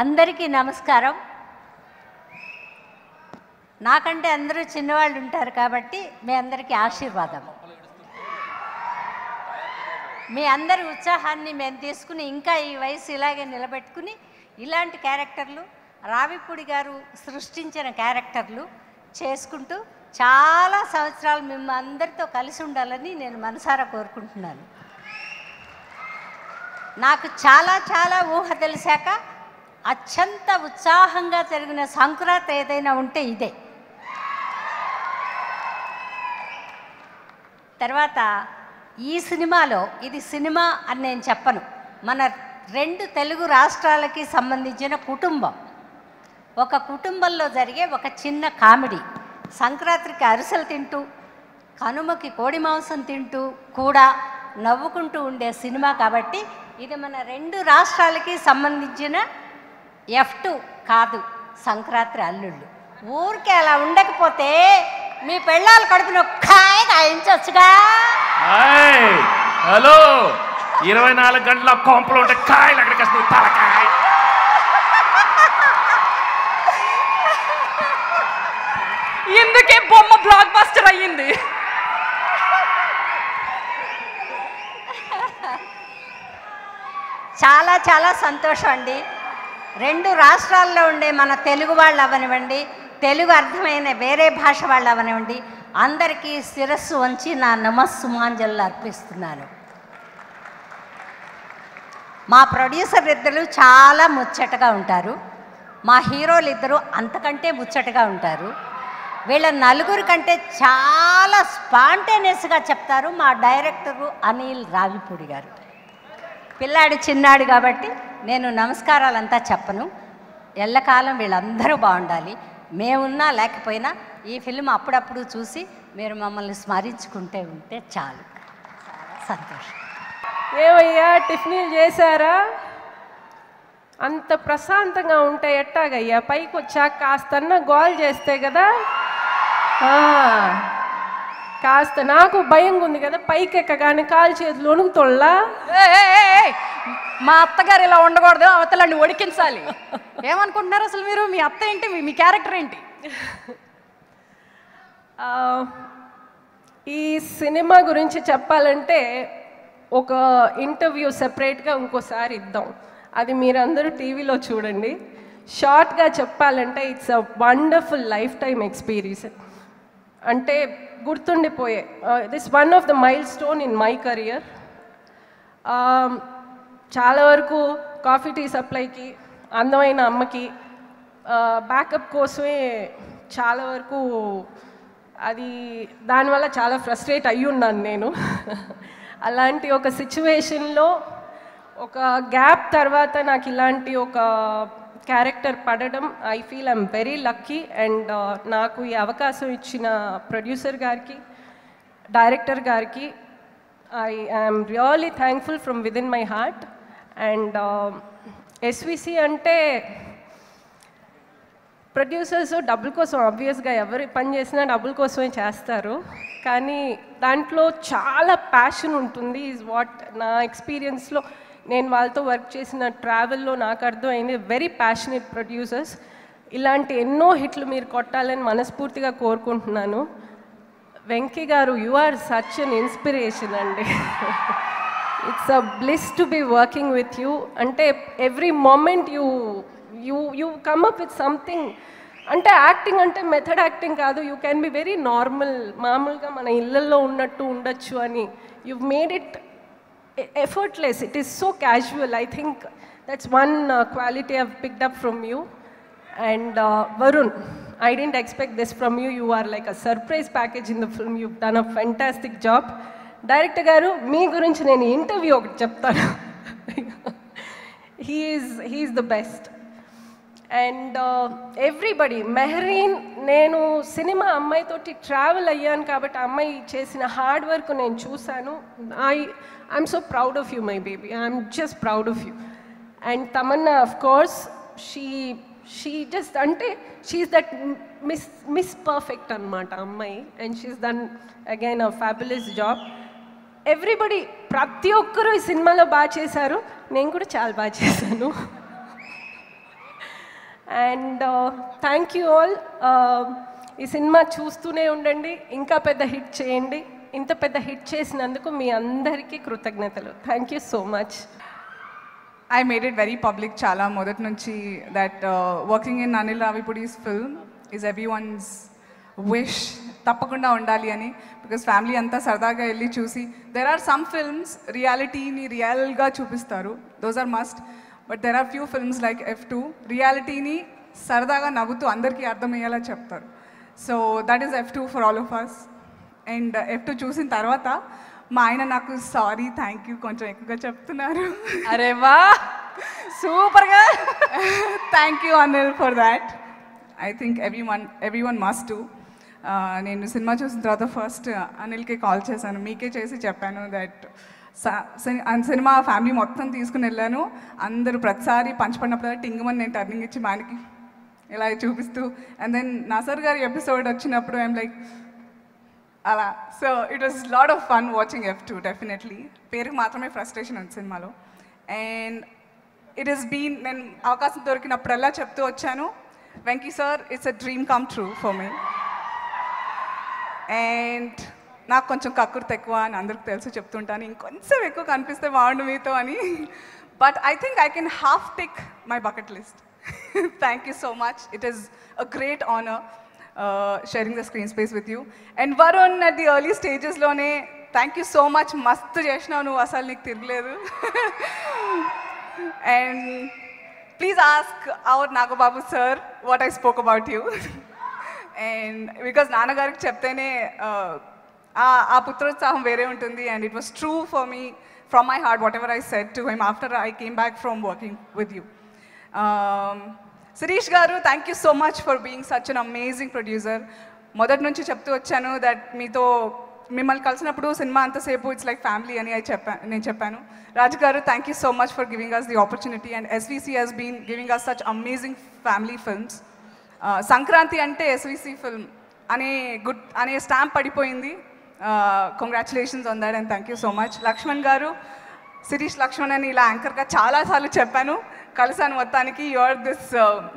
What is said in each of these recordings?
అందరికీ నమస్కారం. నాకంటే అందరూ చిన్నవాళ్ళు ఉంటారు కాబట్టి మీ అందరికీ ఆశీర్వాదం. మీ అందరి ఉత్సాహాన్ని మేము తీసుకుని ఇంకా ఈ వయసు ఇలాగే నిలబెట్టుకుని ఇలాంటి క్యారెక్టర్లు రావిపూడి గారు సృష్టించిన క్యారెక్టర్లు చేసుకుంటూ చాలా సంవత్సరాలు మేము అందరితో కలిసి ఉండాలని నేను మనసారా కోరుకుంటున్నాను. నాకు చాలా ఊహ తెలిసాక అత్యంత ఉత్సాహంగా జరిగిన సంక్రాంతి ఏదైనా ఉంటే ఇదే. తర్వాత ఈ సినిమాలో ఇది సినిమా అని నేను చెప్పను, మన 2 తెలుగు రాష్ట్రాలకి సంబంధించిన కుటుంబం, ఒక కుటుంబంలో జరిగే ఒక చిన్న కామెడీ. సంక్రాంతికి అరిసెలు తింటూ కనుమకి కోడి మాంసం తింటూ కూడా నవ్వుకుంటూ ఉండే సినిమా కాబట్టి ఇది మన 2 రాష్ట్రాలకి సంబంధించిన F2 కాదు, సంక్రాంతి అల్లుళ్ళు. ఊరికే అలా ఉండకపోతే మీ పెళ్ళాల కడుపున కాయ కాయించొచ్చుగా. హలో, 24 గంటల కొంపలు ఉంటే కాయలు అక్కడికి వస్తుంది, తలకాయ. ఎందుకే బొమ్మ బ్లాక్ బస్టర్ అయ్యింది. చాలా సంతోషం అండి. 2 రాష్ట్రాల్లో ఉండే మన తెలుగు వాళ్ళు అవనివ్వండి, తెలుగు అర్థమైన వేరే భాష వాళ్ళు అవనివ్వండి, అందరికీ శిరస్సు వంచి నా నమస్సుమాంజలు అర్పిస్తున్నాను. మా ప్రొడ్యూసర్ ఇద్దరు చాలా ముచ్చటగా ఉంటారు, మా హీరోలు ఇద్దరు అంతకంటే ముచ్చటగా ఉంటారు. వీళ్ళ 4 కంటే చాలా స్పాంటేనియస్గా చెప్తారు మా డైరెక్టరు అనిల్ రావిపూడి గారు. పిల్లాడు చిన్నాడు కాబట్టి నేను నమస్కారాలంతా చెప్పను. ఎల్లకాలం వీళ్ళందరూ బాగుండాలి. మేమున్నా లేకపోయినా ఈ ఫిల్మ్ అప్పుడప్పుడు చూసి మీరు మమ్మల్ని స్మరించుకుంటే ఉంటే చాలు. సంతోషం. ఏమయ్యా, టిఫిన్లు చేశారా? అంత ప్రశాంతంగా ఉంటే ఎట్టాగయ్యా? పైకి వచ్చాక కాస్తన్నా గోల్ చేస్తే కదా. కాస్త నాకు భయంగా ఉంది కదా, పైకి ఎక్కగానే కాలు చేతులు వణుకుతోళ్ళా. మా అత్తగారు ఇలా ఉండకూడదు, అవతలని ఒడికించాలి. ఏమనుకుంటున్నారు అసలు మీరు? మీ అత్త ఏంటి, మీ క్యారెక్టర్ ఏంటి? ఈ సినిమా గురించి చెప్పాలంటే ఒక ఇంటర్వ్యూ సెపరేట్గా ఇంకోసారి ఇద్దాం, అది మీరందరూ టీవీలో చూడండి. షార్ట్గా చెప్పాలంటే it's a wonderful life time experience. అంటే గుర్తుండిపోయే, this one of the mile stone in my career. చాలా వరకు కాఫీ టీ సప్లైకి, అందమైన అమ్మకి బ్యాకప్ కోసమే చాలా వరకు అది దానివల్ల చాలా ఫ్రస్ట్రేట్ అయ్యి ఉన్నాను నేను. అలాంటి ఒక సిచ్యువేషన్లో ఒక గ్యాప్ తర్వాత నాకు ఇలాంటి ఒక క్యారెక్టర్ పడడం, I feel I'm very lucky. And నాకు ఈ అవకాశం ఇచ్చిన ప్రొడ్యూసర్ గారికి, డైరెక్టర్ గారికి I am really thankful from within my heart. And SVC అంటే ప్రొడ్యూసర్స్ డబ్బుల కోసం, ఆబ్వియస్గా ఎవరు పని చేసినా డబ్బుల కోసమే చేస్తారు, కానీ దాంట్లో చాలా ప్యాషన్ ఉంటుంది. ఈజ్ వాట్ నా ఎక్స్పీరియన్స్లో నేను వాళ్ళతో వర్క్ చేసిన ట్రావెల్లో నాకు అర్థమైంది. Very passionate producers. ఇలాంటి ఎన్నో హిట్లు మీరు కొట్టాలని మనస్ఫూర్తిగా కోరుకుంటున్నాను. Venky garu, you are such an inspiration అండి. It's a bliss to be working with you. అంటే every moment you come up with something. అంటే యాక్టింగ్ అంటే మెథడ్ యాక్టింగ్ కాదు, you can be very normal, మామూలుగా మన ఇళ్ళల్లో ఉన్నట్టు ఉండొచ్చు అని. You made it effortless. It is so casual. I think that's one quality I've picked up from you. And Varun, I didn't expect this from you. You are like a surprise package in the film. You've done a fantastic job. Director garu, mee gurinchi nenu interview okati cheptanu. he is the best. And everybody, Mehreen, నేను cinema అమ్మాయితోటి travel అయ్యాను కాబట్టి అమ్మాయి చేసిన hard work నేను చూశాను. I'm so proud of you my baby, I'm just proud of you. And Tamannaah, of course, she just అంటే she is that miss perfect అనమాట అమ్మాయి. And she's done again a fabulous job. Everybody, ప్రతి ఒక్కరూ ఈ సినిమాలో బాగా చేశారు. నేను కూడా చాలా బాగా చేశాను. And thank you all. ఈ సినిమా చూస్తూనే ఉండండి, ఇంకా పెద్ద హిట్ చేయండి. ఇంత పెద్ద హిట్ చేసినందుకు మీ అందరికీ కృతజ్ఞతలు. Thank you so much. I made it very public chala modat nunchi that working in Anil Ravipudi's film is everyone's wish tappakunda undali ani, because family anta sardaga elli chusi. There are some films reality ni real ga chupistaru, those are must, but there are few films like F2 reality ni sardaga navutu andarki ardhamayyela cheptaru. So that is F2 for all of us. And F2 చూసిన తర్వాత మా ఆయన నాకు sorry thank you కొంచెం ఎక్కువగా చెప్తున్నారు. అరే వా, సూపర్గా. Thank you Anil for that. I think everyone must do. నేను సినిమా చూసిన తర్వాత ఫస్ట్ అనిల్కి కాల్ చేశాను, మీకే చేసి చెప్పాను దట్ సినిమా ఫ్యామిలీ మొత్తం తీసుకుని వెళ్ళాను. అందరూ ప్రతిసారి పంచపడినప్పుడు టింగమని నేను టర్నింగ్ ఇచ్చి మా ఆయనకి ఇలా చూపిస్తూ, అండ్ దెన్ నసర్ గారి ఎపిసోడ్ వచ్చినప్పుడు ఐఎమ్ లైక్ అలా. So it was lot of fun watching F2 definitely. పేరుకి మాత్రమే ఫ్రస్ట్రేషన్ ఉంది సినిమాలో. అండ్ ఇట్ ఈస్ బీన్, నేను అవకాశం దొరికినప్పుడల్లా చెప్తూ వచ్చాను, Venky sir it's a dream come true for me. And నాకు కొంచెం కక్కుర్తి ఎక్కువ అని అందరికి తెలుసు, చెప్తుంటాను ఇంకొంచెం ఎక్కువ కనిపిస్తే బాగుండు మీతో అని. But I think I can half tick my bucket list. Thank you so much. It is a great honor sharing the screen space with you. And Varun, at the early stages lone, thank you so much. Mastu chesnavu nu, asalu neeku tirgaledu. And please ask our Nagababu sir what I spoke about you. And because Nana gariki cheptene aa putrotsaham vere untundi, and it was true for me from my heart whatever I said to him after I came back from working with you. Sirish garu, thank you so much for being such an amazing producer. మొదటి నుంచి చెప్తూ వచ్చాను that మీతో మిమ్మల్ని కలిసినప్పుడు cinema అంతసేపు it's like family అని నేను చెప్పాను. రాజు గారు, thank you so much for giving us the opportunity, and SVC has been giving us such amazing family films. Sankranti అంటే SVC ఫిల్మ్ అనే స్టాంప్ పడిపోయింది. Congratulations on that and thank you so much. Lakshman గారు, శిరీష్ లక్ష్మణ్ అని ఇలా యాంకర్గా చాలాసార్లు చెప్పాను, కలిసాను మొత్తానికి. You are this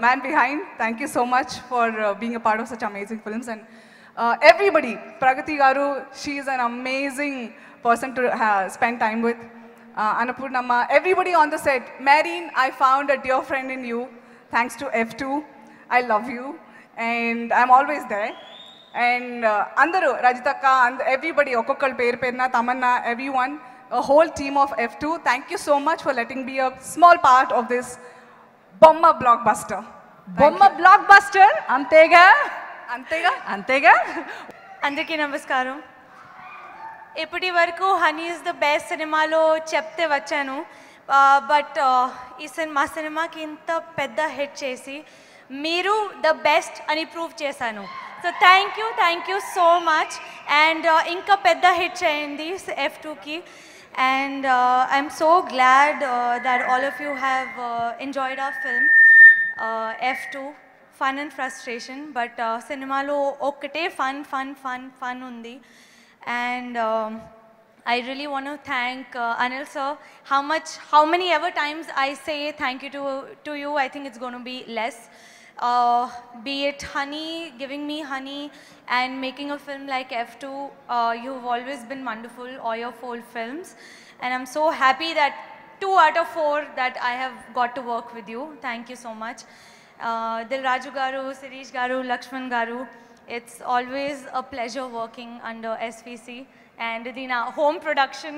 man behind. Thank you so much for being a part of such amazing films. And everybody, Pragathi garu, she is an amazing person to spend time with. Annapoornamma, everybody on the set. Marine, I found a dear friend in you thanks to F2. I love you and I'm always there. And andaru, Rajitaka, and everybody, ఒక్కొక్కరు పేరు పేరున, Tamannaah, everyone, a whole team of F2, thank you so much for letting me be a small part of this Bomma blockbuster. బొమ్మ block buster, అంతేగా అంతేగా అంతేగా. అందరికీ నమస్కారం. ఇప్పటి వరకు హనీ ఇస్ ద బెస్ట్ సినిమాలో చెప్తే వచ్చాను, బట్ ఈ సినిమాకి ఇంత పెద్ద హిట్ చేసి మీరు ద బెస్ట్ అని ప్రూవ్ చేశాను. So thank you so much. And ఇంకా పెద్ద హిట్ చేయండి F2కి. And I'm so glad that all of you have enjoyed our film, F2, Fun and Frustration. But cinemalo okkate fun undi. And I really want to thank Anil sir. How many ever times I say thank you to you, I think it's going to be less. Be it Honey, giving me Honey, and making a film like F2, you've always been wonderful, all your 4 films. And I'm so happy that 2 out of 4 that I have got to work with you. Thank you so much. Dil Raju Garu, Sirish Garu, Lakshman Garu, it's always a pleasure working under SVC. And ఇది నా home production,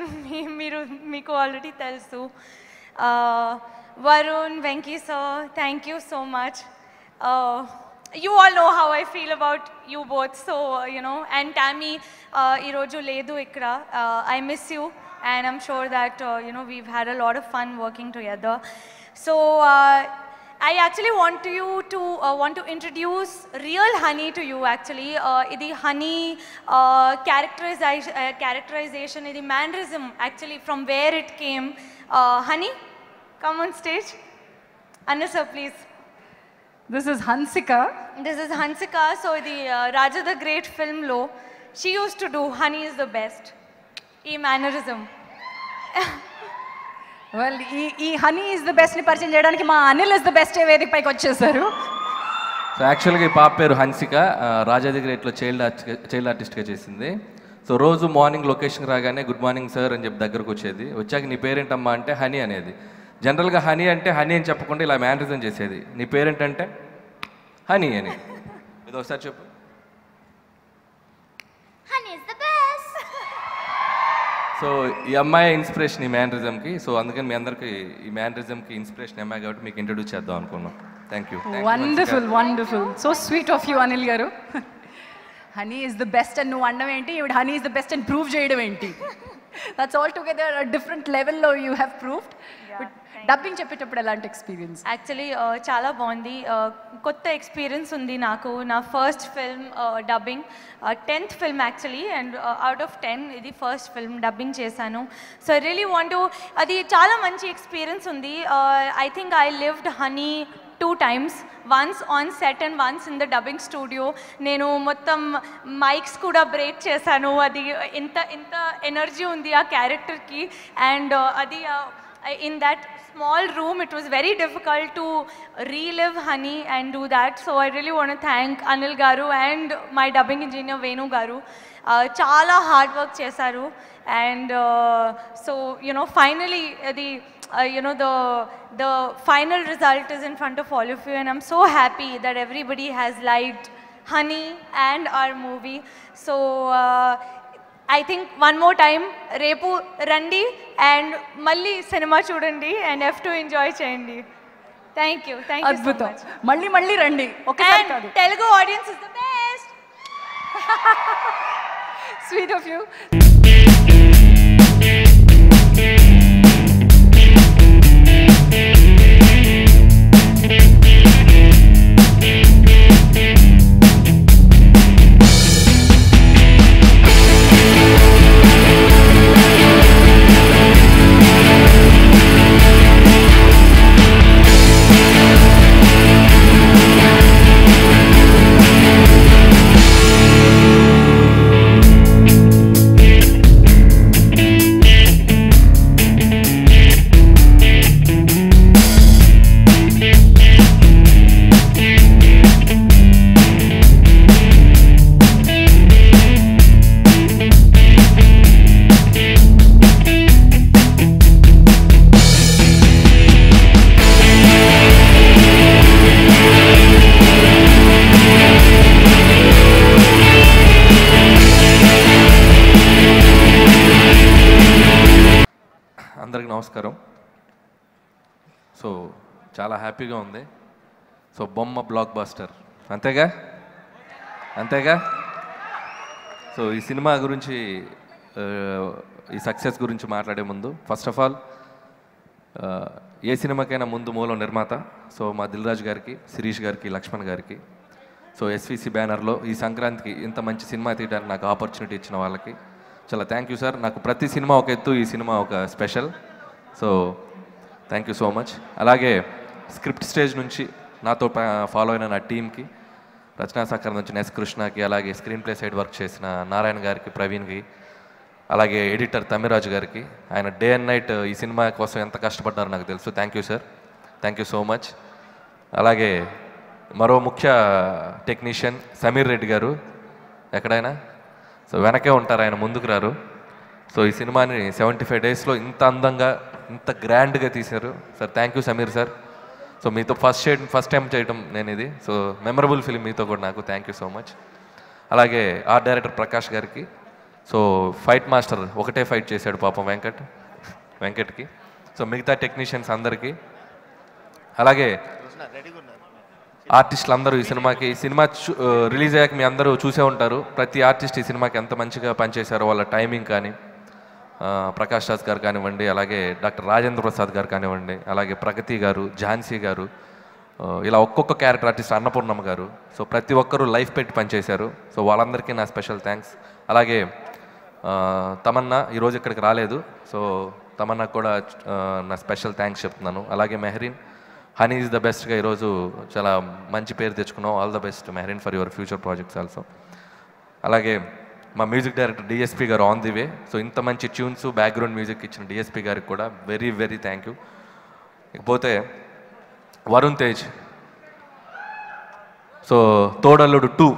మీకు already తెలుసు. Varun, Venki sir, thank you so much. You all know how I feel about you both, so and Tammy, ఈరోజు లేదు ఇక్కడ. I miss you, and I'm sure that we've had a lot of fun working together. So I actually want to introduce real Honey to you actually. Idi Honey characterization, idi mannerism actually from where it came. Honey, come on stage. Anna sir, please. This is Hansika. This is Hansika. So the Raja the Great film lo, she used to do Honey is the best. E mannerism. Well ఈ honey is the బెస్ట్ని పరిచయం చేయడానికి మా Anil is the best వేదిక పైకి వచ్చేసారు. So యాక్చువల్గా ఈ పాప పేరు హన్సిక, రాజా దగ్గర ఇట్లా చైల్డ్ ఆర్టిస్ట్గా చేసింది. సో రోజు మార్నింగ్ లొకేషన్కి రాగానే గుడ్ మార్నింగ్ సార్ అని చెప్పి దగ్గరకు వచ్చాక నీ పేరేంటమ్మా అంటే హనీ అనేది. జనరల్గా హనీ అంటే హనీ అని చెప్పకుండా ఇలా మ్యానరిజం చేసేది. నీ పేరేంటంటే హనీ అని. ఇది ఒకసారి చెప్పు. సో ఈ అమ్మాయి ఇన్స్పిరేషన్ ఈ మ్యానరిజంకి. సో అందుకని మీ అందరికీ ఈ మ్యానరిజంకి ఇన్స్పిరేషన్ అమ్మాయి కాబట్టి మీకు ఇంట్రడ్యూస్ చేద్దాం అనుకున్నాం. Thank you. Wonderful so sweet of you Anil garu. Honey is the best అని నువ్వు అనడం ఏంటి, ఈవిడ హనీ ఈజ్ ద బెస్ట్ అని ప్రూవ్ చేయడం ఏంటి? దట్స్ ఆల్ టుగెదర్ డిఫరెంట్ లెవెల్లో యూ హ్యావ్ ప్రూవ్డ్. డబ్బింగ్ చెప్పేటప్పుడు ఎలాంటి ఎక్స్పీరియన్స్? యాక్చువల్లీ చాలా బాగుంది. కొత్త ఎక్స్పీరియన్స్ ఉంది నాకు. నా first film dubbing, 10th film actually, and out of 10 ఇది ఫస్ట్ ఫిల్మ్ డబ్బింగ్ చేశాను. So I really want to, అది చాలా మంచి ఎక్స్పీరియన్స్ ఉంది. I think I lived honey 2 times, once on set and once in the dubbing studio. నేను మొత్తం mics కూడా break చేశాను. అది ఇంత ఎనర్జీ ఉంది ఆ క్యారెక్టర్కి. అండ్ అది in that small room it was very difficult to relive Honey and do that. So I really want to thank Anil garu and my dubbing engineer Venu garu. Chala hard work chesaru, and so you know, finally the final result is in front of all of you, and I'm so happy that everybody has liked Honey and our movie. So I think one more time, Repu Randi and Malli cinema chudandi and have to enjoy cheyandi. Thank you so much. Malli Randi. Okay, and Telugu audience is the best. Sweet of you. అందరికి నమస్కారం. So చాలా హ్యాపీగా ఉంది. So బొమ్మ black buster, అంతేగా. So ఈ cinema గురించి, ఈ సక్సెస్ గురించి మాట్లాడే ముందు ఫస్ట్ ఆఫ్ ఆల్ ఏ సినిమాకైనా ముందు మూలం నిర్మాత. సో మా దిల్ రాజు గారికి, శిరీష్ గారికి, లక్ష్మణ్ గారికి, సో ఎస్విసి బ్యానర్లో ఈ సంక్రాంతికి ఇంత మంచి సినిమా తీయడానికి నాకు ఆపర్చునిటీ ఇచ్చిన వాళ్ళకి చాలా థ్యాంక్ యూ సార్. నాకు ప్రతి సినిమా ఒక ఎత్తు, ఈ సినిమా ఒక special. So thank you so much. అలాగే స్క్రిప్ట్ స్టేజ్ నుంచి నాతో ఫాలో అయిన నా టీంకి, రచనా సహకారం నుంచి ఎస్ కృష్ణకి, అలాగే స్క్రీన్ ప్లే సైడ్ వర్క్ చేసిన నారాయణ గారికి, ప్రవీణ్కి, అలాగే ఎడిటర్ తమ్మిరాజు గారికి, ఆయన డే అండ్ నైట్ ఈ సినిమా కోసం ఎంత కష్టపడ్డారో నాకు తెలుసు. Thank you sir, thank you so much. అలాగే మరో ముఖ్య టెక్నీషియన్ సమీర్ రెడ్డి గారు, ఎక్కడైనా సో వెనకే ఉంటారు, ఆయన ముందుకు రారు. సో ఈ సినిమాని 75 డేస్లో ఇంత అందంగా, ఇంత గ్రాండ్గా తీశారు sir. Thank you Sameer sir. So మీతో ఫస్ట్ టైం చేయడం నేను ఇది. సో మెమరబుల్ ఫిలిం మీతో కూడా నాకు. Thank you so much. అలాగే ఆర్ట్ డైరెక్టర్ ప్రకాష్ గారికి, సో ఫైట్ మాస్టర్ ఒకటే ఫైట్ చేశాడు పాపం వెంకట్కి. సో మిగతా టెక్నీషియన్స్ అందరికీ, అలాగే ఆర్టిస్టులు అందరూ ఈ సినిమా రిలీజ్ అయ్యాక మీ అందరూ చూసే ఉంటారు. ప్రతి ఆర్టిస్ట్ ఈ సినిమాకి ఎంత మంచిగా పనిచేశారో, వాళ్ళ టైమింగ్ కానీ, ప్రకాష్ రాజ్ గారు కానివ్వండి, అలాగే డాక్టర్ రాజేంద్ర ప్రసాద్ గారు కానివ్వండి, అలాగే ప్రగతి గారు, ఝాన్సీ గారు, ఇలా ఒక్కొక్క క్యారెక్టర్ ఆర్టిస్ట్ అన్నపూర్ణమ్మ గారు. సో ప్రతి ఒక్కరూ లైఫ్ పెట్టి పనిచేశారు. సో వాళ్ళందరికీ నా స్పెషల్ థ్యాంక్స్. అలాగే తమన్నా ఈరోజు ఇక్కడికి రాలేదు. సో తమన్నాకు కూడా నా స్పెషల్ థ్యాంక్స్ చెప్తున్నాను. అలాగే మెహరీన్, హనీ ఈజ్ ద బెస్ట్గా ఈరోజు చాలా మంచి పేరు తెచ్చుకున్నాం. All the best Mehreen for your future projects also. అలాగే మా మ్యూజిక్ డైరెక్టర్ డిఎస్పి గారు ఆన్ ది వే. సో ఇంత మంచి ట్యూన్స్ బ్యాక్గ్రౌండ్ మ్యూజిక్ ఇచ్చిన డిఎస్పి గారికి కూడా వెరీ వెరీ థ్యాంక్ యూ. ఇకపోతే వరుణ్ తేజ్, సో తోడల్లుడు 2,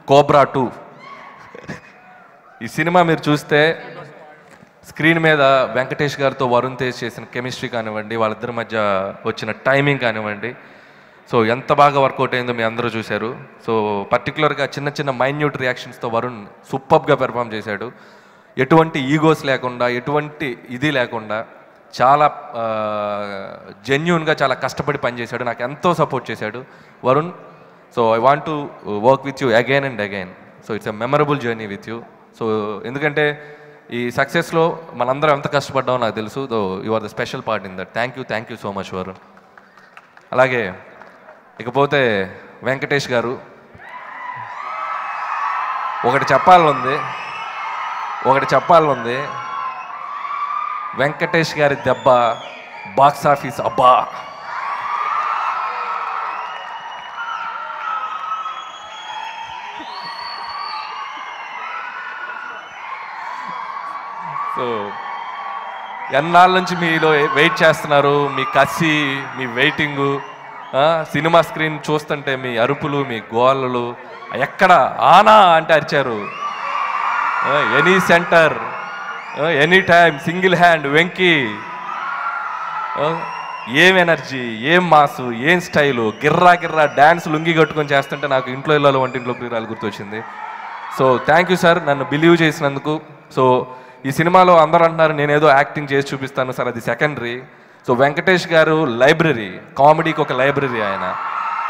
కోబ్రా 2. ఈ సినిమా మీరు చూస్తే స్క్రీన్ మీద వెంకటేష్ గారితో వరుణ్ తేజ్ చేసిన కెమిస్ట్రీ కానివ్వండి, వాళ్ళిద్దరి మధ్య వచ్చిన టైమింగ్ కానివ్వండి, సో ఎంత బాగా వర్కౌట్ అయిందో మీ అందరూ చూశారు. సో పర్టికులర్గా చిన్న చిన్న మైన్యూట్ రియాక్షన్స్తో వరుణ్ సూపర్గా పెర్ఫామ్ చేశాడు. ఎటువంటి ఈగోస్ లేకుండా, ఎటువంటి ఇది లేకుండా చాలా జెన్యూన్గా చాలా కష్టపడి పనిచేశాడు. నాకు ఎంతో సపోర్ట్ చేశాడు Varun. So I want to work with you again and again. So it's a memorable journey with you. So ఎందుకంటే ఈ సక్సెస్లో మనందరం ఎంత కష్టపడ్డామో నాకు తెలుసు. Though you are the special part in that. Thank you so much Varun. అలాగే ఇకపోతే వెంకటేష్ గారు, ఒకటి చెప్పాలనుంది. వెంకటేష్ గారి దెబ్బ బాక్స్ ఆఫీస్ అబ్బా. సో ఎన్నాళ్ళ నుంచి మీలో వెయిట్ చేస్తున్నారు, మీ కసి, మీ వెయిటింగు, సినిమా స్క్రీన్ చూస్తుంటే మీ అరుపులు, మీ గోళ్ళు, ఎక్కడ ఆనా అంటే అరిచారు. Any centre, any time, single hand Venky. ఏం ఎనర్జీ, ఏం మాసు, ఏం స్టైలు, గిర్రా డ్యాన్స్ లుంగి కట్టుకొని చేస్తుంటే నాకు ఇంట్లో ఇళ్ళలో వంటింట్లో ప్రియురాలు గుర్తొచ్చింది. సో థ్యాంక్ యూ సార్ నన్ను బిలీవ్ చేసినందుకు. సో ఈ సినిమాలో అందరూ అంటున్నారు నేనేదో యాక్టింగ్ చేసి చూపిస్తాను సార్, అది సెకండరీ. సో వెంకటేష్ గారు లైబ్రరీ, కామెడీకి ఒక లైబ్రరీ ఆయన.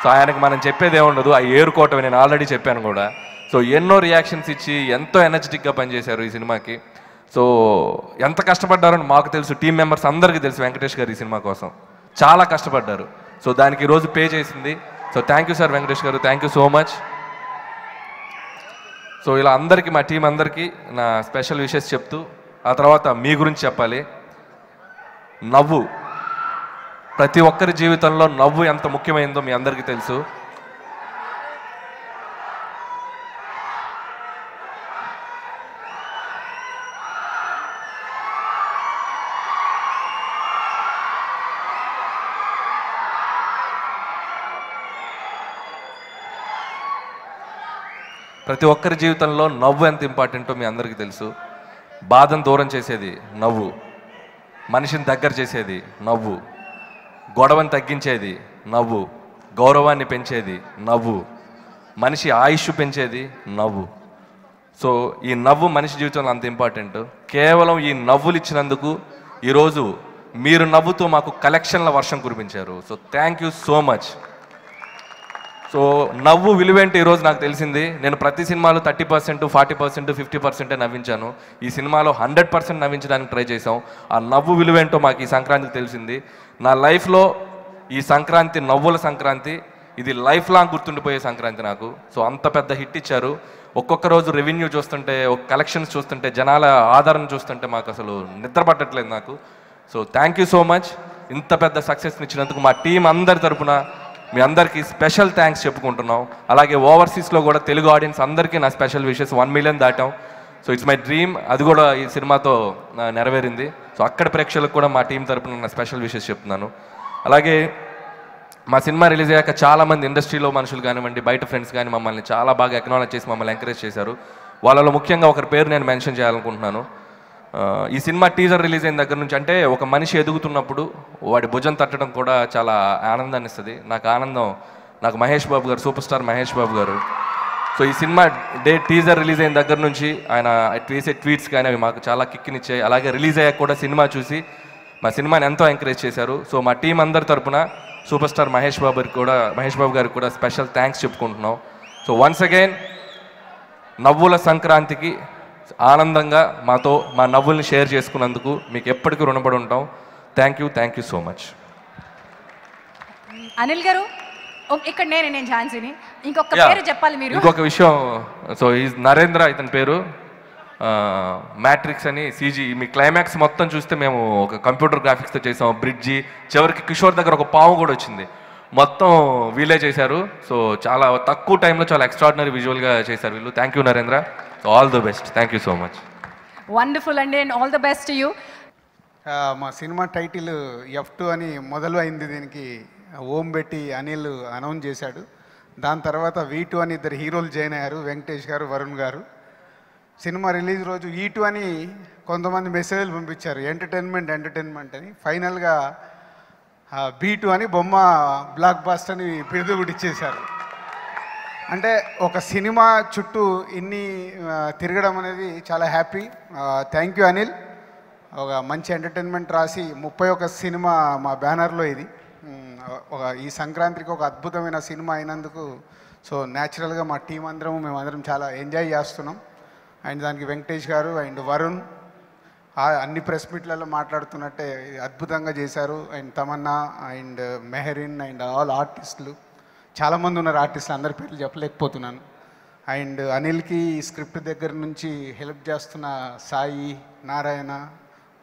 సో ఆయనకు మనం చెప్పేది ఏముండదు, ఆ ఏరుకోవటం నేను ఆల్రెడీ చెప్పాను కూడా. సో ఎన్నో రియాక్షన్స్ ఇచ్చి ఎంతో ఎనర్జెటిక్గా పనిచేశారు ఈ సినిమాకి. సో ఎంత కష్టపడ్డారో మాకు తెలుసు, టీమ్ మెంబర్స్ అందరికీ తెలుసు. వెంకటేష్ గారు ఈ సినిమా కోసం చాలా కష్టపడ్డారు. సో దానికి ఈరోజు పే చేసింది. So thank you sir Venkatesh garu, thank you so much. So ఇలా అందరికీ, మా టీం అందరికీ నా స్పెషల్ విషెస్ చెప్తూ, ఆ తర్వాత మీ గురించి చెప్పాలి. నవ్వు, ప్రతి ఒక్కరి జీవితంలో నవ్వు ఎంత ముఖ్యమైందో మీ అందరికీ తెలుసు. ప్రతి ఒక్కరి జీవితంలో నవ్వు ఎంత ఇంపార్టెంటో మీ అందరికీ తెలుసు. బాధను దూరం చేసేది నవ్వు, మనిషిని దగ్గర చేసేది నవ్వు, గొడవని తగ్గించేది నవ్వు, గౌరవాన్ని పెంచేది నవ్వు, మనిషి ఆయుష్ పెంచేది నవ్వు. సో ఈ నవ్వు మనిషి జీవితంలో అంత ఇంపార్టెంట్. కేవలం ఈ నవ్వులు ఇచ్చినందుకు ఈరోజు మీరు నవ్వుతూ మాకు కలెక్షన్ల వర్షం కురిపించారు. So thank you so much. So నవ్వు విలువేంటి ఈరోజు నాకు తెలిసింది. నేను ప్రతి సినిమాలో 30%, 40%, 50% నవ్వించాను. ఈ సినిమాలో 100% నవ్వించడానికి ట్రై చేసాం. ఆ నవ్వు విలువేంటో మాకు ఈ సంక్రాంతికి తెలిసింది. నా లైఫ్లో ఈ సంక్రాంతి నవ్వుల సంక్రాంతి, ఇది లైఫ్ లాంగ్ గుర్తుండిపోయే సంక్రాంతి నాకు. సో అంత పెద్ద హిట్ ఇచ్చారు. ఒక్కొక్క రోజు రెవెన్యూ చూస్తుంటే, కలెక్షన్స్ చూస్తుంటే, జనాల ఆదరణ చూస్తుంటే మాకు అసలు నిద్ర పట్టట్లేదు నాకు. So thank you so much. ఇంత పెద్ద సక్సెస్ని ఇచ్చినందుకు మా టీం అందరి తరపున మీ అందరికీ స్పెషల్ థ్యాంక్స్ చెప్పుకుంటున్నాం. అలాగే ఓవర్సీస్లో కూడా తెలుగు ఆడియన్స్ అందరికీ నా స్పెషల్ విషెస్. 1 million దాటాం. సో ఇట్స్ మై డ్రీమ్, అది కూడా ఈ సినిమాతో నెరవేరింది. సో అక్కడ ప్రేక్షకులకు కూడా మా టీం తరపున నా స్పెషల్ విషెస్ చెప్తున్నాను. అలాగే మా సినిమా రిలీజ్ అయ్యాక చాలామంది ఇండస్ట్రీలో మనుషులు కానివ్వండి, బయట ఫ్రెండ్స్ కానీ మమ్మల్ని చాలా బాగా ఎక్నాలెడ్జ్ చేసి మమ్మల్ని ఎంకరేజ్ చేశారు. వాళ్ళలో ముఖ్యంగా ఒకరి పేరు నేను మెన్షన్ చేయాలనుకుంటున్నాను. ఈ సినిమా టీజర్ రిలీజ్ అయిన దగ్గర నుంచి, అంటే ఒక మనిషి ఎదుగుతున్నప్పుడు వాడి భుజం తట్టడం కూడా చాలా ఆనందాన్ని ఇస్తుంది. నాకు మహేష్ బాబు గారు, సూపర్ స్టార్ మహేష్ బాబు గారు. సో ఈ సినిమా టీజర్ రిలీజ్ అయిన దగ్గర నుంచి ఆయన వేసే ట్వీట్స్ కానీ అవి మాకు చాలా కిక్కినిచ్చాయి. అలాగే రిలీజ్ అయ్యాక కూడా సినిమా చూసి మా సినిమాని ఎంతో ఎంకరేజ్ చేశారు. సో మా టీం అందరి తరపున సూపర్ స్టార్ మహేష్ బాబు గారికి కూడా స్పెషల్ థ్యాంక్స్ చెప్పుకుంటున్నాం. సో వన్స్ అగైన్ నవ్వుల సంక్రాంతికి ఆనందంగా మాతో మా నవ్వుల్ని షేర్ చేసుకున్నందుకు మీకు ఎప్పటికీ రుణపడి ఉంటాం. Thank you so much. Anil గారు, ఇక్కడ నేను ఝాన్సీని, ఇంకొక పేరు చెప్పాలి మీరు. ఇంకొక విషయం, సో ఈ నరేంద్ర ఇతని పేరు, మ్యాట్రిక్స్ అని CG. మీ క్లైమాక్స్ మొత్తం చూస్తే మేము ఒక కంప్యూటర్ గ్రాఫిక్స్తో చేసాం. బ్రిడ్జి చివరికి కిషోర్ దగ్గర ఒక పాము కూడా వచ్చింది, మొత్తం వీళ్ళే చేశారు. సో చాలా తక్కువ టైంలో చాలా ఎక్స్ట్రాడినరీ విజువల్గా చేశారు వీళ్ళు. Thank you Narendra. So all the best. Thank you so much. Wonderful అండి, and all the best to you. మా సినిమా టైటిల్ F2 అని మొదలు అయింది. దీనికి ఓం పెట్టి అనిల్ అనౌన్స్ చేశాడు. దాని తర్వాత V2 అని ఇద్దరు హీరోలు జాయిన్ అయ్యారు, వెంకటేష్ గారు, వరుణ్ గారు. సినిమా రిలీజ్ రోజు E2 అని కొంతమంది మెసేజ్లు పంపించారు, ఎంటర్టైన్మెంట్ అని. ఫైనల్గా B2 అని బొమ్మ బ్లాక్ బాస్టర్ అని బిరుదు కూడా ఇచ్చేశారు. అంటే ఒక సినిమా చుట్టూ ఇన్ని తిరగడం అనేది చాలా హ్యాపీ. Thank you Anil. ఒక మంచి ఎంటర్టైన్మెంట్ రాసి 31 సినిమా మా బ్యానర్లో ఇది ఈ సంక్రాంతికి ఒక అద్భుతమైన సినిమా అయినందుకు సో న్యాచురల్గా మా టీం మేమందరం చాలా ఎంజాయ్ చేస్తున్నాం. అండ్ దానికి వెంకటేష్ గారు అండ్ వరుణ్ అన్ని ప్రెస్ మీట్లలో మాట్లాడుతున్నట్టే అద్భుతంగా చేశారు. And Tamannaah and Mehreen and all ఆర్టిస్టులు చాలామంది ఉన్నారు. ఆర్టిస్టులు అందరి పేర్లు చెప్పలేకపోతున్నాను. అండ్ అనిల్కి స్క్రిప్ట్ దగ్గర నుంచి హెల్ప్ చేస్తున్న Sai, Narayana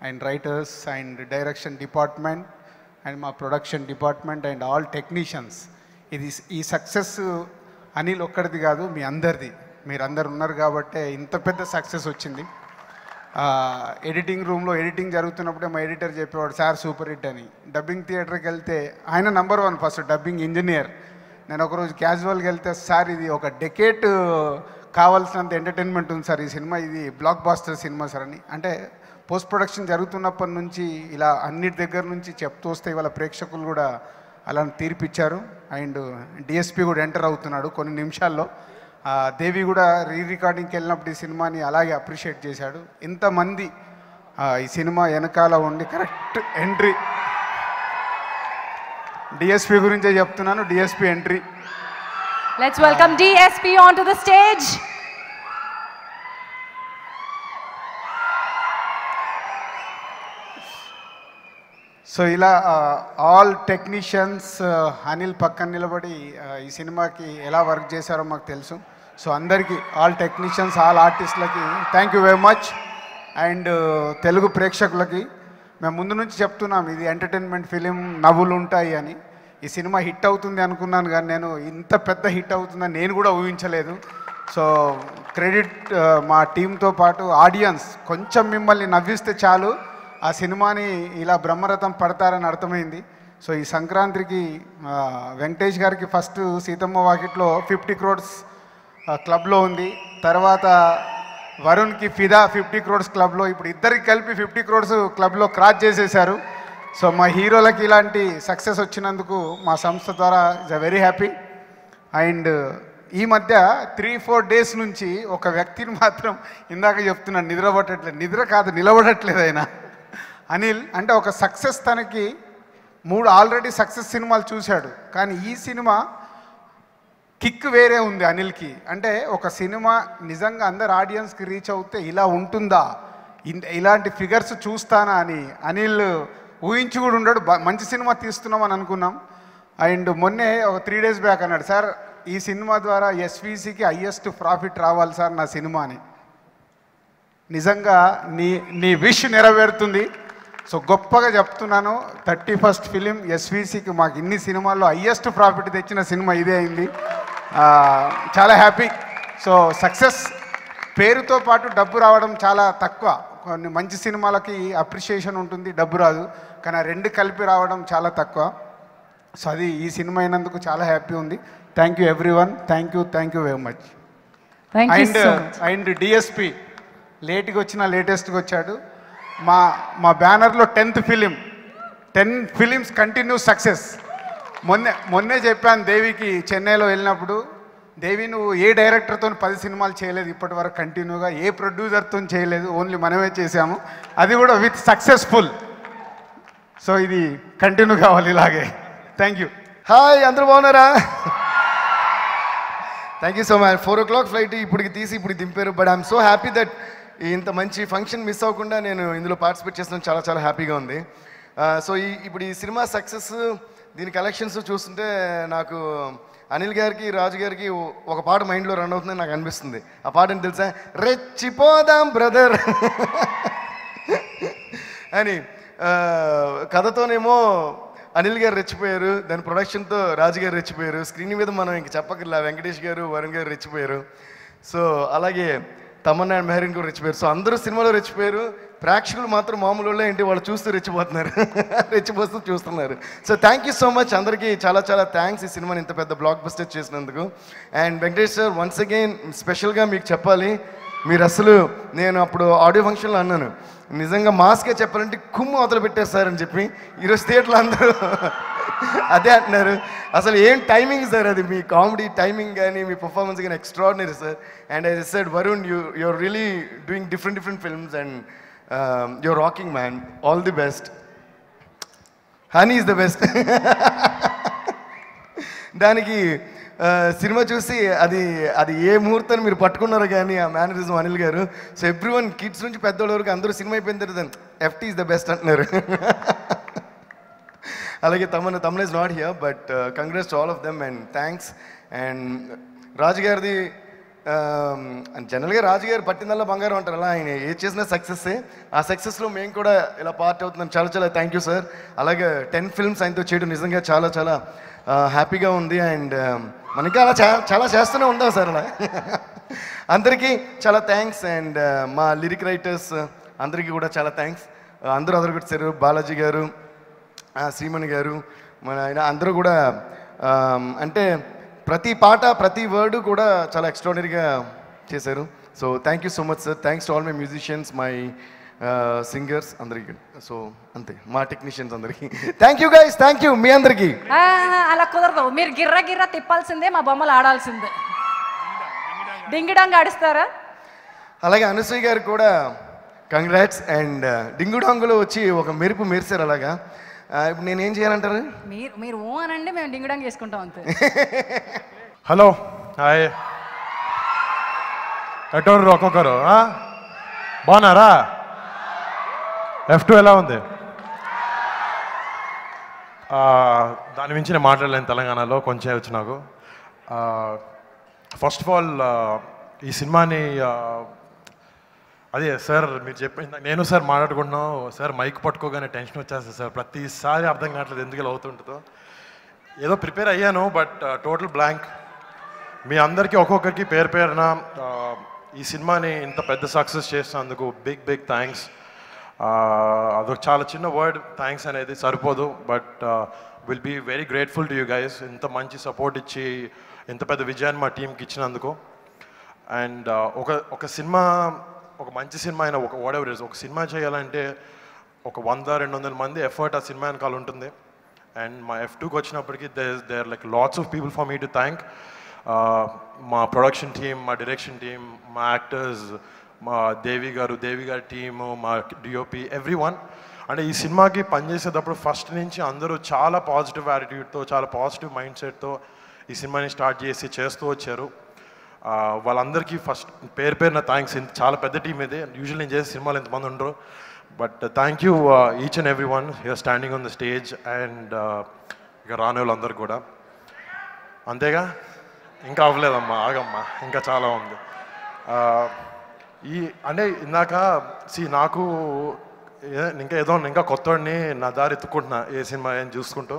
and writers and direction department and మా production department and all technicians. ఈ సక్సెస్ అనిల్ ఒక్కడిది కాదు, మీ అందరిది. మీరందరు ఉన్నారు కాబట్టే ఇంత పెద్ద సక్సెస్ వచ్చింది. ఎడిటింగ్ రూమ్లో ఎడిటింగ్ జరుగుతున్నప్పుడే మా ఎడిటర్ చెప్పేవాడు, సార్ సూపర్ హిట్ అని. డబ్బింగ్ థియేటర్కి వెళ్తే ఆయన నంబర్ 1 ఫస్ట్ డబ్బింగ్ ఇంజనీర్. నేను ఒకరోజు క్యాజువల్గా వెళ్తే, సార్ ఇది ఒక డెకేట్ కావాల్సినంత ఎంటర్టైన్మెంట్ ఉంది సార్ ఈ సినిమా, ఇది బ్లాక్ బాస్టర్ సినిమా సార్ అని. అంటే పోస్ట్ ప్రొడక్షన్ జరుగుతున్నప్పటి నుంచి ఇలా అన్నిటి దగ్గర నుంచి చెప్తూ వస్తే ఇవాళ ప్రేక్షకులు కూడా అలా తీర్పిచ్చారు. అండ్ డిఎస్పి కూడా ఎంటర్ అవుతున్నాడు కొన్ని నిమిషాల్లో. దేవి కూడా రికార్డింగ్కి వెళ్ళినప్పుడు ఈ సినిమాని అలాగే అప్రిషియేట్ చేశాడు. ఇంతమంది ఈ సినిమా వెనకాల ఉండి కరెక్ట్ ఎంట్రీ, డిఎస్పి గురించే చెప్తున్నాను, DSP entry. Let's welcome DSP on to the stage. So ఇలా ఆల్ టెక్నీషియన్స్ అనిల్ పక్కన నిలబడి ఈ సినిమాకి ఎలా వర్క్ చేశారో మాకు తెలుసు. సో అందరికీ ఆల్ టెక్నీషియన్స్, ఆల్ ఆర్టిస్టులకి thank you very much. And Telugu ప్రేక్షకులకి మేము ముందు నుంచి చెప్తున్నాం, ఇది ఎంటర్టైన్మెంట్ ఫిలిం, నవ్వులు ఉంటాయి అని. ఈ సినిమా హిట్ అవుతుంది అనుకున్నాను, కానీ నేను ఇంత పెద్ద హిట్ అవుతుందని నేను కూడా ఊహించలేదు. సో క్రెడిట్ మా టీంతో పాటు ఆడియన్స్. కొంచెం మిమ్మల్ని నవ్విస్తే చాలు ఆ సినిమాని ఇలా బ్రహ్మరథం పడతారని అర్థమైంది. సో ఈ సంక్రాంతికి వెంకటేష్ గారికి ఫస్ట్ సీతమ్మ వాకిట్లో 50 crores క్లబ్లో ఉంది. తర్వాత వరుణ్కి ఫిదా 50 crores క్లబ్లో, ఇప్పుడు ఇద్దరికి కలిపి 50 crores క్లబ్లో క్రాస్ చేసేశారు. సో మా హీరోలకి ఇలాంటి సక్సెస్ వచ్చినందుకు మా సంస్థ ద్వారా ఇట్స్ వెరీ హ్యాపీ. అండ్ ఈ మధ్య 3-4 days నుంచి ఒక వ్యక్తిని మాత్రం ఇందాక చెప్తున్నాను, నిద్ర కాదు నిలబడట్లేదు ఆయన అనిల్. అంటే ఒక సక్సెస్, తనకి 3 ఆల్రెడీ సక్సెస్ సినిమాలు చూశాడు, కానీ ఈ సినిమా కిక్ వేరే ఉంది అనిల్కి. అంటే ఒక సినిమా నిజంగా అందరు ఆడియన్స్కి రీచ్ అవుతే ఇలా ఉంటుందా, ఇలాంటి ఫిగర్స్ చూస్తానా అని అనిల్ ఊహించి కూడా ఉండడు. మంచి సినిమా తీస్తున్నామని అనుకున్నాం. అండ్ మొన్నే ఒక 3 days బ్యాక్ అన్నాడు, సార్ ఈ సినిమా ద్వారా ఎస్విసికి హయ్యెస్ట్ ప్రాఫిట్ రావాలి సార్ నా సినిమా అని. నిజంగా నీ విష్ నెరవేరుతుంది. సో గొప్పగా చెప్తున్నాను, 31st ఫిలిం ఎస్విసికి మాకు ఇన్ని సినిమాల్లో హయ్యెస్ట్ ప్రాఫిట్ తెచ్చిన సినిమా ఇదే అయింది. చాలా హ్యాపీ. సో సక్సెస్ పేరుతో పాటు డబ్బు రావడం చాలా తక్కువ. కొన్ని మంచి సినిమాలకి అప్రిషియేషన్ ఉంటుంది, డబ్బు రాదు. కానీ ఆ రెండు కలిపి రావడం చాలా తక్కువ. సో అది ఈ సినిమా అయినందుకు చాలా హ్యాపీ ఉంది. Thank you everyone. Thank you very much. And DSP లేట్గా వచ్చినా లేటెస్ట్గా వచ్చాడు. మా బ్యానర్లో 10th film, 10 films continuous success. మొన్నే చెప్పాను దేవికి చెన్నైలో వెళ్ళినప్పుడు, దేవి నువ్వు ఏ డైరెక్టర్తో 10 సినిమాలు చేయలేదు ఇప్పటి వరకు కంటిన్యూగా, ఏ ప్రొడ్యూసర్తో చేయలేదు, ఓన్లీ మనమే చేసాము, అది కూడా విత్ సక్సెస్ఫుల్. సో ఇది కంటిన్యూ కావాలి ఇలాగే. Thank you. హాయ్, అందరూ బాగున్నారా? Thank you so much. 4 o'clock flight ఇప్పటికి తీసి ఇప్పుడు దింపారు. But I'm so happy that ఇంత మంచి ఫంక్షన్ మిస్ అవ్వకుండా నేను ఇందులో పార్టిసిపేట్ చేసిన చాలా చాలా హ్యాపీగా ఉంది. సో ఇప్పుడు ఈ సినిమా సక్సెస్, దీని కలెక్షన్స్ చూస్తుంటే నాకు అనిల్ గారికి, రాజు గారికి ఒక పాట మైండ్లో రన్ అవుతుందని నాకు అనిపిస్తుంది. ఆ పాట ఏంటి తెలుసా? రెచ్చిపోదాం బ్రదర్ అని. కథతోనేమో అనిల్ గారు రెచ్చిపోయారు, దాని ప్రొడక్షన్తో రాజు గారు రెచ్చిపోయారు, స్క్రీన్ మీద మనం ఇంక చెప్పకర్లా వెంకటేష్ గారు, వరుణ్ గారు రెచ్చిపోయారు. సో అలాగే తమన్నా అండ్ మెహరీన్ కూడా రెచ్చిపోయారు. సో అందరూ సినిమాలో రెచ్చిపోయారు, ప్రేక్షకులు మాత్రం మామూలు వాళ్ళే ఏంటి వాళ్ళు చూస్తూ రెచ్చిపోతున్నారు, రెచ్చిపోతూ చూస్తున్నారు. So thank you so much అందరికీ, చాలా చాలా థ్యాంక్స్ ఈ సినిమాని ఇంత పెద్ద బ్లాక్ బస్టర్ చేసినందుకు. And Venkatesh sir once again స్పెషల్గా మీకు చెప్పాలి, మీరు అసలు నేను అప్పుడు ఆడియో ఫంక్షన్లో అన్నాను, నిజంగా మాస్కే చెప్పాలంటే కుమ్ము అవతల పెట్టేస్తారు అని చెప్పి, ఈరోజు థియేటర్లో అందరూ అదే అంటున్నారు. అసలు ఏం టైమింగ్ సార్ అది, మీ కామెడీ టైమింగ్ కానీ మీ పర్ఫార్మెన్స్ కానీ extraordinary sir. And as I said Varun, you're really doing different films and you're rocking man, all the best. Honey is the best. దానికి సినిమా చూసి అది ఏ ముహూర్తాన్ని మీరు పట్టుకున్నారో కానీ ఆ మేనరిజం అనిల్ గారు. సో ఎవ్రీవన్ కిడ్స్ నుంచి పెద్దోళ్ళ వరకు అందరూ సినిమా అయిపోయిన తర్వాత ఎఫ్టీ ఈజ్ ద బెస్ట్ అంటున్నారు. అలాగే Thaman is not here, but congrats to all of them and thanks. And Raju గారిది జనరల్గా రాజు గారు పట్టిందల్లా బంగారం అంటారు, అలా ఆయన ఏది చేసినా సక్సెస్సే. ఆ సక్సెస్లో మేము కూడా ఇలా పార్ట్ అవుతున్నాం. చాలా చాలా థ్యాంక్ యూ సార్. అలాగే 10 films ఆయనతో చేయడం నిజంగా చాలా చాలా హ్యాపీగా ఉంది. అండ్ మనకి అలా చాలా చేస్తూనే ఉందాం సార్ అలా. అందరికీ చాలా థ్యాంక్స్. అండ్ మా లిరిక్ రైటర్స్ అందరికీ కూడా చాలా థ్యాంక్స్. అందరూ అదరగొట్టారు, బాలాజీ గారు, శ్రీమణి గారు, మన ఆయన అందరూ కూడా అంటే ప్రతి పాట ప్రతి వర్డ్ కూడా చాలా ఎక్స్ట్రాడినరీగా చేశారు. So thank you so much sir. Thanks to all my musicians, my singers అందరికీ. సో అంతే, మా టెక్నీషియన్స్ అందరికీ thank you guys, thank you మీ అందరికీ. అలా కుదరదు, మీరు గిర్ర తిప్పాల్సిందే, మా బొమ్మలు ఆడాల్సిందే. డింగిడాంగ్ ఆడిస్తారా? అలాగే అనసూయ గారు కూడా కంగ్రాట్స్. అండ్ డింగుడాంగులో వచ్చి ఒక మెరుపు మెరిసారు. అలాగా ఇప్పుడు నేనేం చేయాలంటారు? మీరు ఓ అనండి, మేము డింగిడాంగ్ చేసుకుంటాం అంతే. Hello, hi. ఎటోరు ఒక్కొక్కరు బాగున్నారా? F2 ఎలా ఉంది? దాని మించి నేను మాట్లాడలేను తెలంగాణలో, కొంచెం వచ్చు నాకు. ఫస్ట్ ఆఫ్ ఆల్ ఈ సినిమాని అదే సార్ మీరు చెప్పింది, నేను సార్ మాట్లాడుకుంటున్నాం సార్, మైక్ పట్టుకోగానే టెన్షన్ వచ్చేస్తుంది సార్, ప్రతిసారి అర్థం కావట్లేదు ఎందుకు ఇలా అవుతుంటుందో. ఏదో ప్రిపేర్ అయ్యాను, బట్ టోటల్ బ్లాంక్. మీ అందరికీ ఒక్కొక్కరికి పేరు పేరున ఈ సినిమాని ఇంత పెద్ద సక్సెస్ చేసినందుకు బిగ్ థ్యాంక్స్. అదొక చాలా చిన్న వర్డ్, థ్యాంక్స్ అనేది సరిపోదు, but will be very grateful to you guys, ఇంత మంచి సపోర్ట్ ఇచ్చి ఇంత పెద్ద విజయాన్ని మా టీంకి ఇచ్చినందుకు. అండ్ ఒక సినిమా, ఒక మంచి సినిమా అయినా ఒక వాట్ ఇస్ ఒక సినిమా చేయాలంటే ఒక 100-200 మంది ఎఫర్ట్ ఆ సినిమా వెనకాల ఉంటుంది. అండ్ మా F2కి వచ్చినప్పటికీ there like lots of people for me to thank. మా ప్రొడక్షన్ టీమ్, మా డైరెక్షన్ టీమ్, మా యాక్టర్స్, మా దేవి గారి టీము, మా డిఓపి, ఎవ్రీవన్. అంటే ఈ సినిమాకి పనిచేసేటప్పుడు ఫస్ట్ నుంచి అందరూ చాలా పాజిటివ్ యాటిట్యూడ్తో, చాలా పాజిటివ్ మైండ్ సెట్తో ఈ సినిమాని స్టార్ట్ చేస్తూ వచ్చారు. వాళ్ళందరికీ ఫస్ట్ పేరున థ్యాంక్స్. చాలా పెద్ద టీం ఇది, యూజువల్ నేను చేసే సినిమాలు ఎంతమంది ఉండరు, but thank you each and every one here standing on the stage. And ఇక రాని వాళ్ళందరూ కూడా అంతేగా, ఇంకా అవ్వలేదమ్మా, ఆగమ్మా, ఇంకా చాలా ఉంది. అంటే ఇందాక నాకు ఇంకా కొత్తవాడిని నా దారి ఎత్తుకుంటున్నా ఏ సినిమా ఏం చూసుకుంటూ.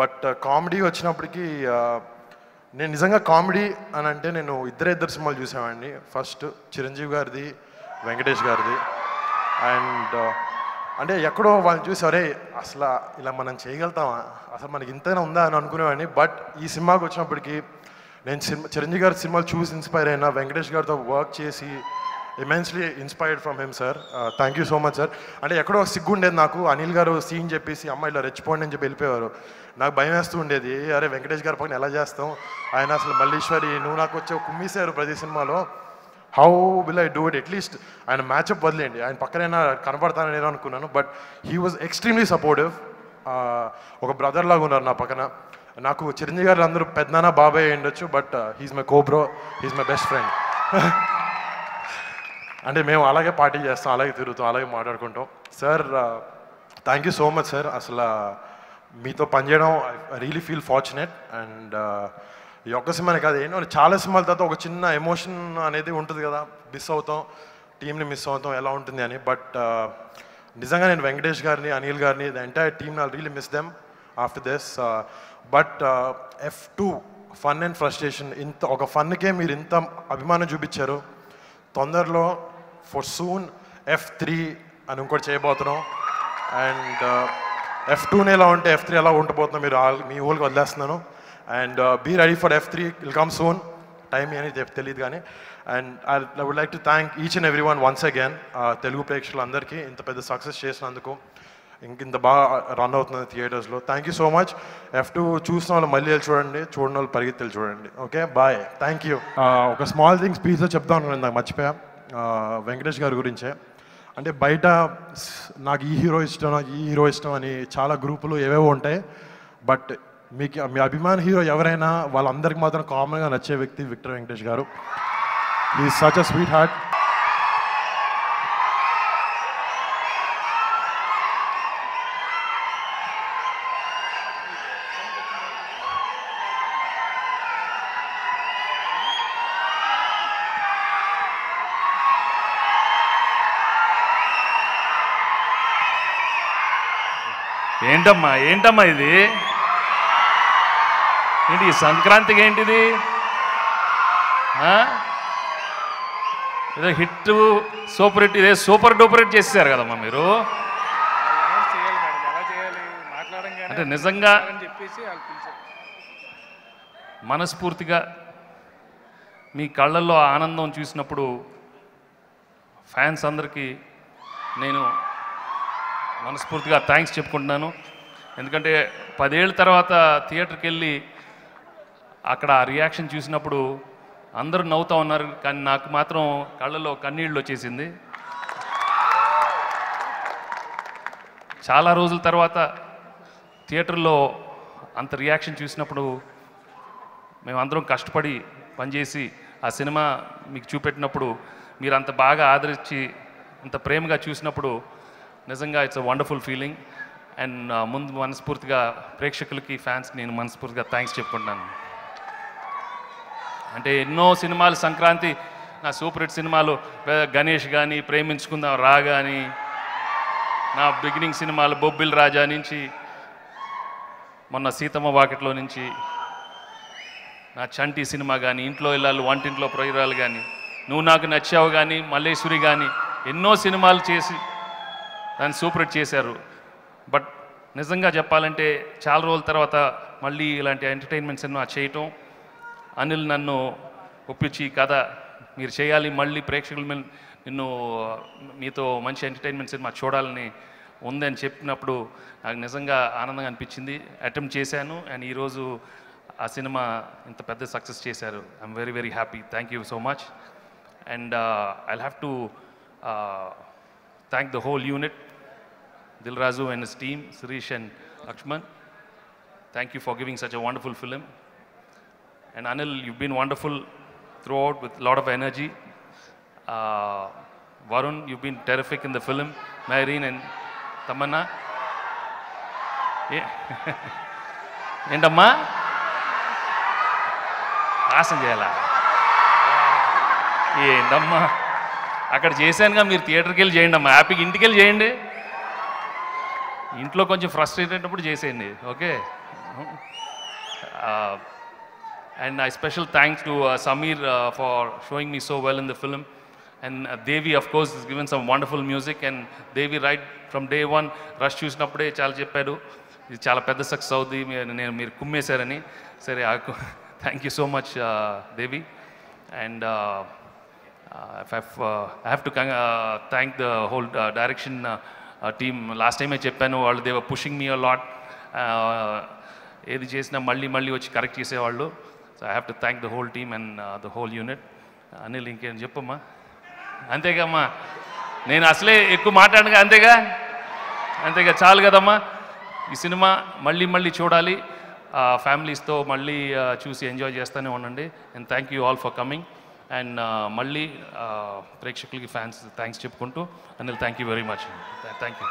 బట్ కామెడీ వచ్చినప్పటికీ నేను నిజంగా కామెడీ అని అంటే నేను ఇద్దరు సినిమాలు చూసేవాడిని. ఫస్ట్ చిరంజీవి గారిది, వెంకటేష్ గారిది. అండ్ అంటే ఎక్కడో వాళ్ళని చూసి అరే అసలు ఇలా మనం చేయగలుగుతామా, అసలు మనకి ఇంతైనా ఉందా అని అనుకునేవాడిని. బట్ ఈ సినిమాకి వచ్చినప్పటికీ నేను చిరంజీవి గారి సినిమాలు చూసి ఇన్స్పైర్ అయినా, వెంకటేష్ గారితో వర్క్ చేసి immensely inspired from him sir. Thank you so much sir. అంటే ఎక్కడో సిగ్గు ఉండేది నాకు, అనిల్ గారు సీన్ చెప్పేసి అమ్మాయి ఇలా రెచ్చిపోండి అని చెప్పి వెళ్ళిపోయేవారు. నాకు భయం వేస్తూ ఉండేది, అరే వెంకటేష్ గారి పక్కన ఎలా చేస్తాం, ఆయన అసలు మల్లీశ్వరి నువ్వు నాకు వచ్చే కుమ్మేశారు ప్రతి సినిమాలో, how will I do it, at least ఆయన మ్యాచ్అప్ వదిలేండి, ఆయన పక్కనైనా కనపడతానని నేను అనుకున్నాను. But he was extremely supportive. ఒక బ్రదర్ లాగా ఉన్నారు నా పక్కన. నాకు చిరంజీవి గారు అందరూ పెద్దనాన్న బాబాయ్ ఉండొచ్చు, but he's my cobro, he's my best friend. అంటే మేము అలాగే పార్టీ చేస్తాం, అలాగే తిరుగుతాం, అలాగే మాట్లాడుకుంటాం. Sir thank you so much sir. అసలు మీతో పనిచేయడం I really feel fortunate. And ఈ ఒక్క సినిమానే కాదు, ఏంటో చాలా సినిమాల తర్వాత ఒక చిన్న ఎమోషన్ అనేది ఉంటుంది కదా, మిస్ అవుతాం, టీంని మిస్ అవుతాం, ఎలా ఉంటుంది అని. బట్ నిజంగా నేను వెంకటేష్ గారిని, అనిల్ గారిని, the entire team I really miss them after this. But F2 fun and frustration, ఇంత ఒక ఫన్కే మీరు ఇంత అభిమానం చూపించారు. తొందరలో ఫర్ సూన్ F3 అని ఇంకోటి చేయబోతున్నాం. అండ్ F2 ఎలా ఉంటే F3 ఎలా ఉండబోతుందో మీరు మీ ఊళ్ళకి వదిలేస్తున్నాను. And be ready for F3 will come soon. Time అనేది తెలియదు కానీ. And I would like to thank each and every one once again. Telugu ప్రేక్షకులందరికీ ఇంత పెద్ద సక్సెస్ చేసినందుకు, ఇంత బాగా రన్ అవుతుంది థియేటర్స్లో. Thank you so much. F2 చూసిన వాళ్ళు మళ్ళీ వెళ్ళి చూడండి, చూడని వాళ్ళు పరిగెత్తి చూడండి. Okay, bye, thank you. ఒక స్మాల్ థింగ్ స్పీచ్లో చెప్తా ఉన్నాను, నాకు మర్చిపోయా. వెంకటేష్ గారి గురించే. అంటే బయట నాకు ఈ హీరో ఇష్టం, నాకు ఈ హీరో ఇష్టం అని చాలా గ్రూపులు ఏవేవో ఉంటాయి. బట్ మీ అభిమాన హీరో ఎవరైనా వాళ్ళందరికీ మాత్రం కామన్గా నచ్చే వ్యక్తి విక్టర్ వెంకటేష్ గారు. He is such a sweet heart. ఏంటమ్మా ఇది? ఏంటి ఈ సంక్రాంతికి ఏంటిది? ఏదో హిట్ సూపర్ హిట్, ఇదే సూపర్ డూపర్ హిట్ చేసేసారు కదమ్మా మీరు. అంటే నిజంగా మనస్ఫూర్తిగా మీ కళ్ళల్లో ఆనందం చూసినప్పుడు ఫ్యాన్స్ అందరికీ నేను మనస్ఫూర్తిగా థ్యాంక్స్ చెప్పుకుంటున్నాను. ఎందుకంటే 10 ఏళ్ళ తర్వాత థియేటర్కి వెళ్ళి అక్కడ ఆ రియాక్షన్ చూసినప్పుడు అందరూ నవ్వుతూ ఉన్నారు, కానీ నాకు మాత్రం కళ్ళలో కన్నీళ్ళు వచ్చేసింది. చాలా రోజుల తర్వాత థియేటర్లో అంత రియాక్షన్ చూసినప్పుడు మేమందరం కష్టపడి పనిచేసి ఆ సినిమా మీకు చూపెట్టినప్పుడు మీరు అంత బాగా ఆదరించి అంత ప్రేమగా చూసినప్పుడు నిజంగా it's a wonderful feeling. And ముందు మనస్ఫూర్తిగా ప్రేక్షకులకి, ఫ్యాన్స్కి నేను మనస్ఫూర్తిగా థ్యాంక్స్ చెప్పుకుంటున్నాను. అంటే ఎన్నో సినిమాలు సంక్రాంతి నా సూపర్ హిట్ సినిమాలు, గణేష్ కానీ, ప్రేమించుకుందాం రా కానీ, నా బిగినింగ్ సినిమాలు బొబ్బిల్ రాజా నుంచి, మొన్న సీతమ్మ వాకిట్లో నుంచి, నా చంటి సినిమా కానీ, ఇంట్లో ఇల్లాలు వంటింట్లో ప్రయోగాలు కానీ, నువ్వు నాకు నచ్చావు కానీ, మల్లేశ్వరి కానీ, ఎన్నో సినిమాలు చేసి దాన్ని సూపర్ హిట్ చేశారు. బట్ నిజంగా చెప్పాలంటే చాలా రోజుల తర్వాత మళ్ళీ ఇలాంటి ఎంటర్టైన్మెంట్ సినిమా చేయటం, అనిల్ నన్ను ఒప్పించి కథ మీరు చేయాలి, మళ్ళీ ప్రేక్షకులు మీతో మంచి ఎంటర్టైన్మెంట్ సినిమా చూడాలని ఉందని చెప్పినప్పుడు నాకు నిజంగా ఆనందంగా అనిపించింది. అటెంప్ట్ చేశాను. అండ్ ఈరోజు ఆ సినిమా ఇంత పెద్ద సక్సెస్ చేశారు. I'm very very happy. Thank you so much. And I'll have to thank the whole unit, Dil Razu and his team, Sirish and Lakshman. Thank you for giving such a wonderful film. And Anil, you've been wonderful throughout with a lot of energy. Varun, you've been terrific in the film. Maureen and Tamanna. ఏంటమ్మా awesome చేయాలా? ఏంటమ్మా అక్కడ చేశానుగా, మీరు థియేటర్కి వెళ్ళి చేయండి అమ్మా, హ్యాపీగా ఇంటికి వెళ్ళి చేయండి. ఇంట్లో కొంచెం ఫ్రస్ట్రేట్ అయినప్పుడు చేసేయండి. Okay. And I special thanks to Sameer for showing me so well in the film. And Devi, of course, has given some wonderful music. And Devi, right from day one, Rush చూసినప్పుడే చాలా చెప్పాడు, ఇది చాలా పెద్ద success అవుతుంది, మీరు కుమ్మేశారని. సరే, thank you so much Devi. And I have to thank the whole direction team. Last time I చెప్పాను, వాళ్ళు they were pushing me a lot. ఏది చేసినా మళ్ళీ వచ్చి కరెక్ట్ చేసేవాళ్ళు. So I have to thank the whole team and the whole unit. Anil, ఇంకేం చెప్పమ్మా? అంతేగామ్మా, నేను అసలే ఎక్కువ మాట్లాడగా, అంతేగా చాలు కదమ్మా. ఈ సినిమా మళ్ళీ చూడాలి, ఫ్యామిలీస్తో మళ్ళీ చూసి ఎంజాయ్ చేస్తూనే ఉండండి. And thank you all for coming. And మళ్ళీ ప్రేక్షకులకి, ఫ్యాన్స్ థ్యాంక్స్ చెప్పుకుంటూ, Anil thank you very much. Thank you.